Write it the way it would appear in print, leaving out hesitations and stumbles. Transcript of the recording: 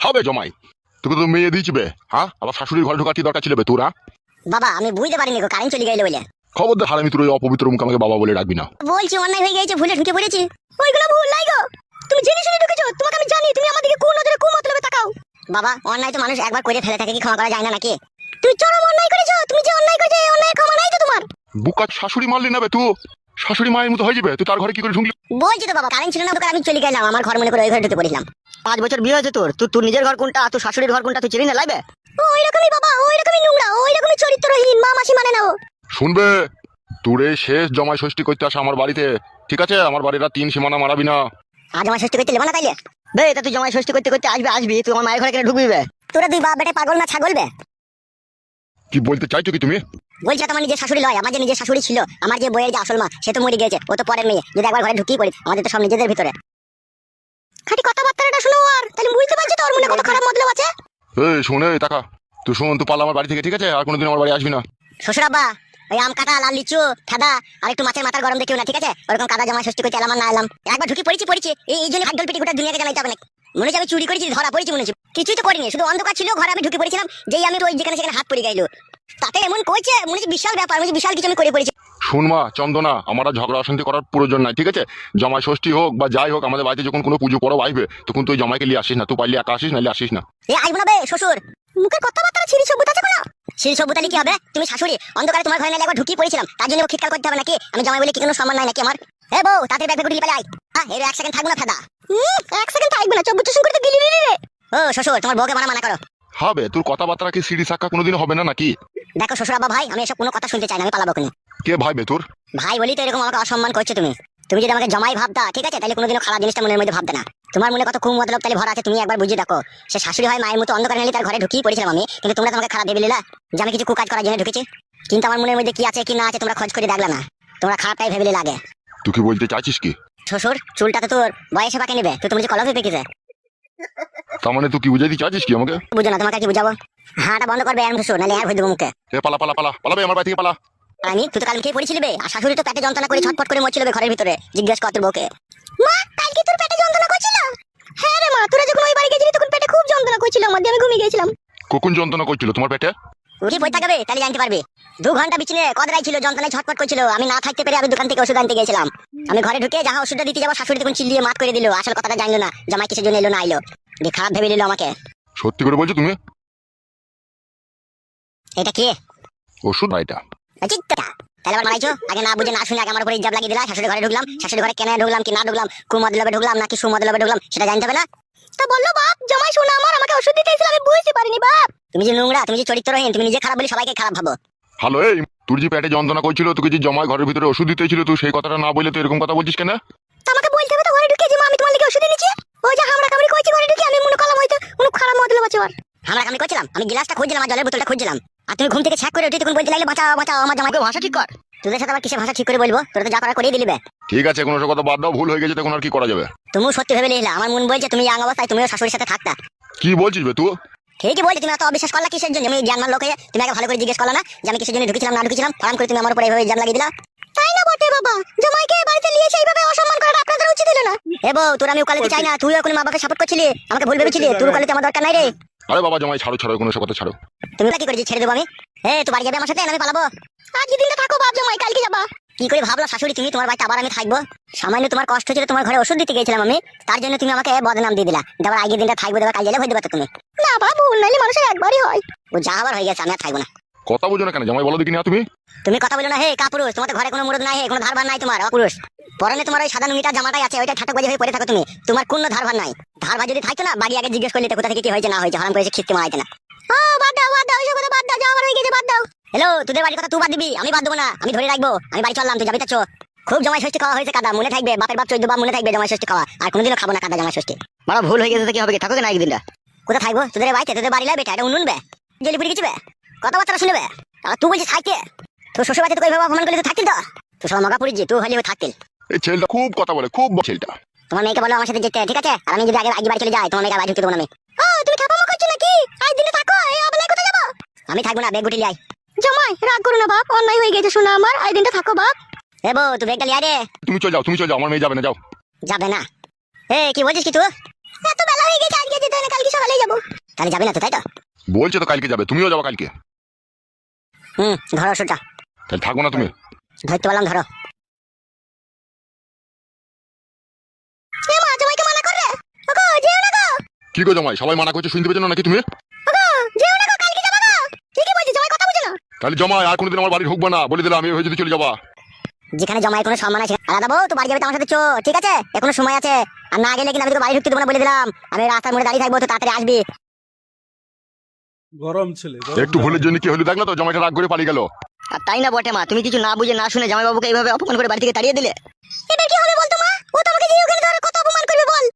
হবে জমাই। তোকে তো মেয়ে দিয়েছিবে, হ্যাঁ? আবার শাশুড়ির ঘরে ঢোকার কি দরকার ছিল বে তোরা? বাবা আমি বুঝতে পারিনি গো, কারেন্ট চলে গেল বলে। খবরদার হারামি, তোর ওই অপবিত্র মুখ আমাকে বাবা বলে ডাকবি না। বলছি অন্যায় হয়ে গেছে, ভুলে ঢুকে পড়েছি। ওইগুলো ভুল নাই গো, তুমি জেনে শুনে ঢুকেছো। তোমাকে আমি জানি, তুমি আমার দিকে কোন নজরে কোন মতলবে তাকাও। বাবা অন্যায় তো মানুষ একবার করে ফেলে থাকে, কি ক্ষমা করা যায় না নাকি? তুই চরম অন্যায় করেছো, তুমি যে অন্যায় করেছো এই অন্যায় ক্ষমা নাই তো তোমার। বুকা শাশুড়ি মারলি না বে তুই? শাশুড়ি মায়ের মতো হয়ে যাবে, তুই তার ঘরে কি করে ঢুকলি? বলছি তো বাবা, কারেন্ট ছিল না, আমি চলে গেলাম আমার ঘর মনে করে ওই ঘরে ঢুকে পড়লাম। 5 বছর বিয়ে হয়েছে তোর, তুই তোর নিজের ঘর কোনটা, তোর শাশুড়ির ঘর কোনটা তুই চিনি না লাইবে? ওই রকমই বাবা, ওই রকমই নোংরা, ওই রকমই চরিত্রহীন, মা মাসি মানে না ও। শুনবে, তোর এই শেষ জমাই ষষ্ঠী করতে আসা আমার বাড়িতে, ঠিক আছে? আমার বাড়িটা 3 সীমানা মারাবি না। আজ আমার ষষ্ঠী করতে লেবা না তাইলে? বে এটা তুই জমাই ষষ্ঠী করতে করতে আসবি, তুই আমার মায়ের ঘরে কেন ঢুকবি বে? তোরা দুই বাপ বেটা পাগল না ছাগল বে? কি বলতে চাইছো কি তুমি? বলছি তোমার নিজের শাশুড়ি লয়, আমার যে নিজের শাশুড়ি ছিল, আমার যে বইয়ের যে আসল মা, সে তো মরে গেছে, ও তো পরের মেয়ে। যদি একবার ঘরে ঢুকিয়ে পড়ি, আমাদের তো সব নিজেদের ভিতরে। খাটি কথাবার্তাটা শুনো আর, তাহলে বুঝতে পারছি তোর মনে কত খারাপ মতলব আছে। এই শুনে টাকা, তুই শোন, তুই পালা আমার বাড়ি থেকে, ঠিক আছে? আর কোনোদিন আমার বাড়ি আসবি না। শ্বশুর আব্বা, ওই আম কাঁঠাল আর লিচু ফেদা আর একটু মাছের মাথার গরম দেখিও না, ঠিক আছে? ওরকম কাদা জামা ষষ্ঠী করতে এলাম আর না এলাম, একবার ঢুকি পড়েছি এই জন্য ভাগ্যল পিটি গোটা দুনিয়াকে জানাইতে হবে না। মনে হচ্ছে আমি চুরি করেছি, ধরা পড়েছি মনে হচ্ছে। কিছুই তো করিনি, শুধু অন্ধকার ছিল, ঘরে আমি ঢুকে পড়েছিলাম, যেই আমি ওই যেখানে সেখানে হাত পড়ে গেল, তাতে এমন কইছে মনে হচ্ছে বিশাল ব্যাপার, মনে হচ্ছে বিশাল কিছু আমি করে পড়েছি। শুন মা চন্দনা, আমার আর ঝগড়া অশান্তি করার প্রয়োজন নাই, ঠিক আছে? জমাই ষষ্ঠী হোক বা যাই হোক, আমাদের বাড়িতে যখন কোনো পুজো পরব আসবে, তখন তুই জামাইকে নিয়ে আসিস না। তুই পারলে একা আসিস, নাহলে আসিস না। এ আইব না বে শ্বশুর, মুখের কথাবার্তা ছিরি সভ্যতা আছে কোনো? ছিরি সভ্যতালি কি হবে? তুমি শাশুড়ি, অন্ধকারে তোমার ঘরে নালে একবার ঢুকিয়ে পড়েছিলাম, তার জন্য খিটকাল করতে হবে নাকি? আমি জামাই বলে কি কোনো সম্মান নাই নাকি আমার? এ বউ, তাড়াতাড়ি ব্যাগ গুটি পালাই আয়। হ্যাঁ এর 1 সেকেন্ড থাকবো না ফেদা। 1 সেকেন্ড থাকবে না, চব্বুচ শুরু করতে গিলি রে। ও শ্বশুর, তোমার বউকে মানা করো। হবে, তোর কথাবার্তা কি সিঁড়ি সাক্কা কোনোদিন হবে না নাকি? দেখো শ্বশুর আব্বা ভাই, আমি এসব কোনো কথা শুনতে চাই না, আমি পালাবো কোনি। কে ভাই বে তোর? ভাই বলি তো এরকম আমাকে অসম্মান করছো তুমি। তুমি যদি আমাকে জামাই ভাবতা, ঠিক আছে, তাহলে কোনোদিনও খারাপ জিনিসটা মনের মধ্যে ভাবতে না। তোমার মনে কত খুব মতলব তাহলে ভরা আছে, তুমি একবার বুঝিয়ে দেখো। সে শাশুড়ি হয় মায়ের মতো, অন্ধকারে নালে তার ঘরে ঢুকিয়ে পড়েছিলাম আমি, কিন্তু তোমরা তোমাকে খারাপ ভেবে নিলা যে আমি কিছু কুকাজ করার জন্য ঢুকেছি। কিন্তু আমার মনের মধ্যে কি আছে কি না আছে তোমরা খোঁজ করে দেখলা না, তোমরা খারাপটাই ভেবে লাগে। তুই কি বলতে চাইছিস কি? শ্বশুর, চুলটা তো তোর বয়সে পাকে নেবে, তো তুমি যে কলফে পেকেছে। তার মানে তুই কি বুঝাইতে চাইছিস কি আমাকে? বুঝো না, তোমাকে কি বুঝাবো? হাঁটা বন্ধ করবে এরম শ্বশুর, নাহলে আর হয়ে দেবো মুখে। এ পালা পালা পালা পালাবে আমার বাড়ি থেকে, পালা। আমি তুই তো কাল খেয়ে পড়েছিলি বে, আর শাশুড়ি তো পেটে যন্ত্রণা করে ছটফট করে মরছিল বে ঘরের ভিতরে। জিজ্ঞেস কর তোর বউকে। মা কালকে তোর পেটে যন্ত্রণা করছিল? হ্যাঁ রে মা, তোরা যখন ওই বাড়ি গেছিলি তখন পেটে খুব যন্ত্রণা করছিল আমার, দিয়ে আমি ঘুমিয়ে গেছিলাম। কখন যন্ত্রণা করছিল তোমার পেটে? উঠি বই থাকবে তাহলে জানতে পারবি। 2 ঘন্টা বিছানে কদরাই ছিল, যন্ত্রণায় ছটফট করছিল। আমি না থাকতে পেরে আমি দোকান থেকে ওষুধ আনতে গেছিলাম। আমি ঘরে ঢুকে যাহা ওষুধটা দিতে যাবো, শাশুড়ি তখন চিল্লিয়ে মাত করে দিল। আসল কথাটা জানলো না, জামাই কিসের জন্য এলো না আইলো, দিয়ে খারাপ ভেবে নিল আমাকে। সত্যি করে বলছো তুমি? এটা কে ওষুধ না এটা? চিত্তা, তাহলে আবার মারাইছো? আগে না বুঝে না শুনে আগে আমার উপরে ইজাব লাগিয়ে দিলা। শাশুড়ি ঘরে ঢুকলাম, শাশুড়ি ঘরে কেন ঢুকলাম কি না ঢুকলাম, কুমদলবে ঢুকলাম নাকি সুমদলবে ঢুকলাম, সেটা জানতে হবে না? তা বললো বাপ, জামাই শোনা আমার, আমাকে ওষুধ দিতে এসেছিল, আমি বুঝতে পারিনি বাপ। তুমি যে নোংরা, তুমি যে চরিত্রহীন, তুমি নিজে খারাপ বলে সবাইকে খারাপ ভাবো। হ্যালো, এই তোর যে পেটে যন্ত্রণা করছিল, তোকে যে জমায় ঘরের ভিতরে ওষুধ দিতে ছিল, তুই সেই কথাটা না বলে তুই এরকম কথা বলছিস কেন? তা আমাকে বলতে হবে তো ঘরে ঢুকে যে মা আমি তোমার লাগি ওষুধ এনেছি। ওই যে হামড়া কামড়ি কইছি ঘরে ঢুকে, আমি মনে করলাম হয়তো কোনো খারাপ মতলব আছে ওর। হামড়া কামড়ি করছিলাম, আমি গ্লাসটা খুঁজছিলাম আর জলের বোতলটা খুঁজছিলাম, আর তুমি ঘুম থেকে ছ্যাক করে উঠে তখন বলতে লাগলে বাঁচাও বাঁচাও আমার জামাইকে। ভাষা ঠিক কর। তোদের সাথে আবার কিসে ভাষা ঠিক করে বলবো? তোরা তো যা করা করেই দিলিবে। ঠিক আছে, কোনো কথা বাদ দাও, ভুল হয়ে গেছে, তখন আর কি করা যাবে? তুমিও সত্যি ভেবে নিলা, আমার মন বলছে তুমি ইয়াং অবস্থায় তুমিও শাশুড়ির সাথে থাকতা। কি বলছিস বে তুই? ঠিকই বলছি, তুমি এত অবিশ্বাস করলা কিসের জন্য? আমি জ্ঞানমান লোক হয়ে তুমি আগে ভালো করে জিজ্ঞেস করলা না যে আমি কিসের জন্য ঢুকেছিলাম না ঢুকেছিলাম? ফারাম করে তুমি আমার উপরে এইভাবে ইলজাম লাগিয়ে দিলা। তাই না বটে বাবা, জামাইকে বাড়িতে নিয়ে এসে এইভাবে অসম্মান করাটা আপনাদের উচিত হলো না। এ বউ, তোর আমি উকালতি চাই না, তুই এখন মা বাবাকে সাপোর্ট করছিলি, আমাকে ভুল ভেবেছিলি। তোর উকালতি আমার দরকার নাই রে। আরে বাবা জমাই ছাড়ো ছাড়ো, কোনো কথা ছাড়ো। তুমি কি করেছি ছেড়ে দেবো আমি? তুই বাড়ি যাবে আমার সাথে, আমি পালাবো? আজকে দিনটা থাকো বাপ জামাই, কালকে যাবা। কি করে ভাবলো শাশুড়ি তুমি তোমার বাড়িতে আবার আমি থাকবো? সামান্য তোমার কষ্ট ছিল, তোমার ঘরে ওষুধ দিতে গেছিলাম আমি, তার জন্য তুমি আমাকে বদনাম দিয়ে দিলা। দেবার আগে দিনটা থাকবো, দেবার কাল জেলে হয়ে দেবে তো তুমি। না বাবু, নাইলে মানুষের একবারই হয়। ও যা আবার হয়ে গেছে, আমি আর থাকবো না। কথা বুঝো না কেন জামাই, বলো দেখি না তুমি? তুমি কথা বলো না হে কাপুরুষ, তোমাদের ঘরে কোনো মুরদ নাই, হে কোনো ধারবার নাই তোমার, অপুরুষ। পরনে তোমার ওই সাদা নুঙ্গিটা জামাটাই আছে, ওইটা ঠাটক বাজে হয়ে পড়ে থাকো তুমি, তোমার কোনো ধারবার নাই। ধারবার যদি থাকতো না, বাড়ি আগে জিজ্ঞেস করলে কোথা থেকে কি হয়েছে না হয়েছে, হারাম করেছে খিস্তি মারাইতে না। ও বাদ দাও বাদ দাও, ওইসব কথা বাদ দাও, যা আমার হয়ে গেছে বাদ দাও। হ্যালো, তোদের বাড়ির কথা তুই বাদ দিবি, আমি বাদ দেবো না, আমি ধরে রাখবো। আমি বাড়ি চললাম, তুই যাবি তো। খুব জমাই ষষ্ঠী খাওয়া হয়েছে কাদা, মনে থাকবে, বাপের বাপ 14 বাপ মনে থাকবে জমাই ষষ্ঠী খাওয়া, আর কোনোদিনও খাবো না কাদা জমাই ষষ্ঠী। মারা ভুল হয়ে গেছে তো কি হবে, থাকো না একদিনটা। কোথা থাকবো? তোদের বাড়িতে, তোদের বাড়ি লাগবে এটা উনুন বে, জেলিপুরি কিছু বে, কথাবার্তা শুনবে। আর তুই বলছিস থাকতে, তোর শ্বশুর বাড়িতে তোকে এইভাবে অপমান করলে তুই থাকতিল তো? তুই সব মগা পড়িস, তুই হলে থাকতিল। এই ছেলেটা খুব কথা বলে, খুব ছেলেটা। তোমার মেয়েকে বলো আমার সাথে যেতে, ঠিক আছে? আর আমি যদি আগে আগে বাড়ি চলে যাই, তোমার মেয়েকে বাড়ি ঢুকতে দেবো না আমি। ও তুমি খাপামো করছো নাকি? আজ দিনে থাকো, এই অবেলায় কোথায় যাবো? আমি থাকবো না, বেগ গুটি লিয়ে আই। জামাই রাগ করো না বাপ, অন্যায় হয়ে গেছে শোনা আমার, আজ দিনটা থাকো বাপ। এ বউ, তুই বেগটা লিয়ে আয় রে। তুমি চলে যাও, তুমি চলে যাও, আমার মেয়ে যাবে না, যাও। যাবে না? কি বলছিস কি তুই? এত বেলা হয়ে গেছে, আজকে যেতে হয় না, কালকে সকালেই যাবো। তাহলে যাবে না তো, তাই তো? বলছে তো কালকে যাবে, তুমিও যাবো কালকে। ধরো ওষুধটা। তাহলে থাকবো না তুমি? ধরতে পারলাম, ধরো। এ মা, জামাইকে মানা কর রে। ওগো, যেও না গো। কি গো জামাই, সবাই মানা করছে, শুনতে পেছো না নাকি তুমি? ওগো, যেও না গো, কালকে যাবো গো। ঠিকই বলছি, জামাই কথা বুঝে না। তাহলে জামাই আর কোনোদিন আমার বাড়ি ঢুকবো না, বলে দিলাম, আমি হয়ে যদি চলে যাবা। যেখানে জমায় কোনো সম্মান আছে, আলাদা বউ তো বাড়ি যাবে তো আমার সাথে চো, ঠিক আছে? এখনো সময় আছে। আর না গেলে কিন্তু আমি তোকে বাড়ি ঢুকতে দেবো না, বলে দিলাম। আমি রাস্তার মোড়ে দাঁড়িয়ে থাকবো, তো তাড়াতাড়ি আসবি। গরম ছেলে একটু ভুলের জন্য কি হলো দেখলা তো, জামাইটা রাগ করে পালিয়ে গেল। আর তাই না বটে মা, তুমি কিছু না বুঝে না শুনে জামাইবাবুকে এইভাবে অপমান করে বাড়ি থেকে তাড়িয়ে দিলে। এবার কি হবে বলতো মা? ও তো আমাকে দিয়ে ওখানে ধরে কত অপমান